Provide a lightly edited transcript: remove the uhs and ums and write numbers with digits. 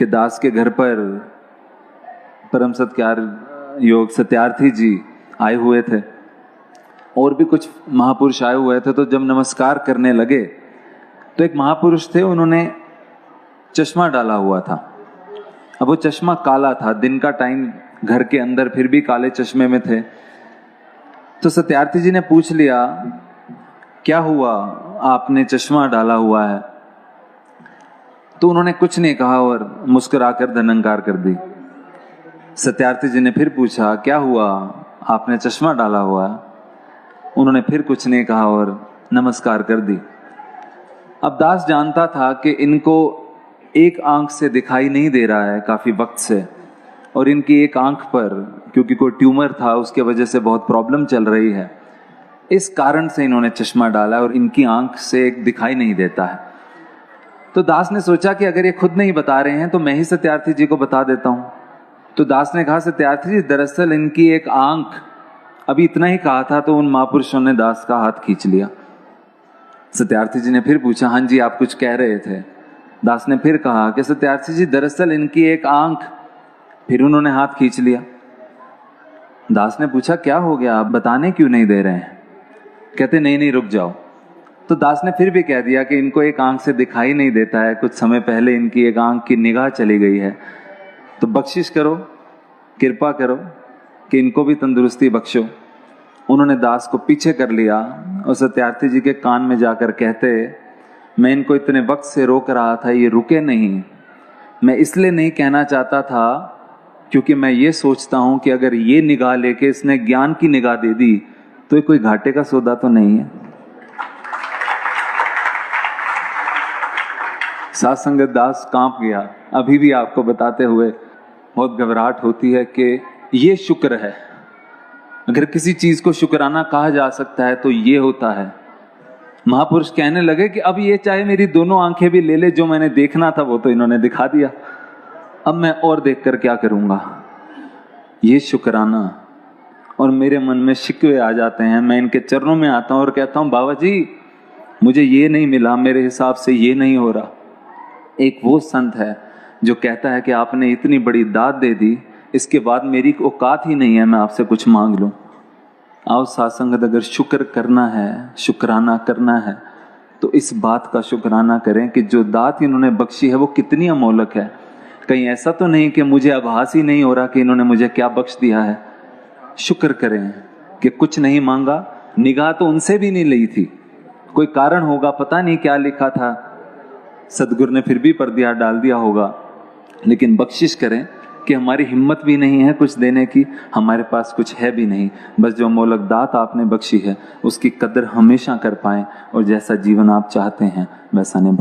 कि दास के घर पर परम सत्कार योग सत्यार्थी जी आए हुए थे और भी कुछ महापुरुष आए हुए थे। तो जब नमस्कार करने लगे तो एक महापुरुष थे, उन्होंने चश्मा डाला हुआ था। अब वो चश्मा काला था, दिन का टाइम, घर के अंदर, फिर भी काले चश्मे में थे। तो सत्यार्थी जी ने पूछ लिया, क्या हुआ, आपने चश्मा डाला हुआ है? तो उन्होंने कुछ नहीं कहा और मुस्कुराकर धनंकार कर दी। सत्यार्थी जी ने फिर पूछा, क्या हुआ, आपने चश्मा डाला हुआ है? उन्होंने फिर कुछ नहीं कहा और नमस्कार कर दी। अब दास जानता था कि इनको एक आंख से दिखाई नहीं दे रहा है काफी वक्त से, और इनकी एक आंख पर क्योंकि कोई ट्यूमर था उसके वजह से बहुत प्रॉब्लम चल रही है, इस कारण से इन्होंने चश्मा डाला और इनकी आंख से दिखाई नहीं देता है। तो दास ने सोचा कि अगर ये खुद नहीं बता रहे हैं तो मैं ही सत्यार्थी जी को बता देता हूं। तो दास ने कहा, सत्यार्थी जी दरअसल इनकी एक आंख, अभी इतना ही कहा था तो उन महापुरुषों ने दास का हाथ खींच लिया। सत्यार्थी जी ने फिर पूछा, हाँ जी आप कुछ कह रहे थे? दास ने फिर कहा कि सत्यार्थी जी दरअसल इनकी एक आंख, फिर उन्होंने हाथ खींच लिया। दास ने पूछा, क्या हो गया, आप बताने क्यों नहीं दे रहे हैं? कहते नहीं रुक जाओ। तो दास ने फिर भी कह दिया कि इनको एक आंख से दिखाई नहीं देता है, कुछ समय पहले इनकी एक आंख की निगाह चली गई है, तो बख्शिश करो, कृपा करो कि इनको भी तंदुरुस्ती बख्शो। उन्होंने दास को पीछे कर लिया और सत्यार्थी जी के कान में जाकर कहते, मैं इनको इतने वक्त से रोक रहा था, ये रुके नहीं। मैं इसलिए नहीं कहना चाहता था क्योंकि मैं ये सोचता हूं कि अगर ये निगाह लेके इसने ज्ञान की निगाह दे दी तो ये कोई घाटे का सौदा तो नहीं है। साथ संगत दास कांप गया। अभी भी आपको बताते हुए बहुत घबराहट होती है कि ये शुक्र है। अगर किसी चीज को शुक्राना कहा जा सकता है तो ये होता है। महापुरुष कहने लगे कि अब ये चाहे मेरी दोनों आंखें भी ले ले, जो मैंने देखना था वो तो इन्होंने दिखा दिया, अब मैं और देखकर क्या करूंगा? ये शुक्राना। और मेरे मन में शिकवे आ जाते हैं, मैं इनके चरणों में आता हूं और कहता हूं, बाबा जी मुझे ये नहीं मिला, मेरे हिसाब से ये नहीं हो रहा। एक वो संत है जो कहता है कि आपने इतनी बड़ी दात दे दी, इसके बाद मेरी औकात ही नहीं है मैं आपसे कुछ मांग लूं। आओ साथ संगत, अगर शुक्र करना है, शुक्राना करना है, तो इस बात का शुक्राना करें कि जो दात इन्होंने बख्शी है वो कितनी अमोलक है। कहीं ऐसा तो नहीं कि मुझे आभास ही नहीं हो रहा कि इन्होंने मुझे क्या बख्श दिया है। शुक्र करें कि कुछ नहीं मांगा, निगाह तो उनसे भी नहीं ली थी, कोई कारण होगा, पता नहीं क्या लिखा था, सदगुरु ने फिर भी पर्दा डाल दिया होगा। लेकिन बख्शिश करें कि हमारी हिम्मत भी नहीं है कुछ देने की, हमारे पास कुछ है भी नहीं, बस जो अमोलक दात आपने बख्शी है उसकी कदर हमेशा कर पाएं और जैसा जीवन आप चाहते हैं वैसा निभाएं।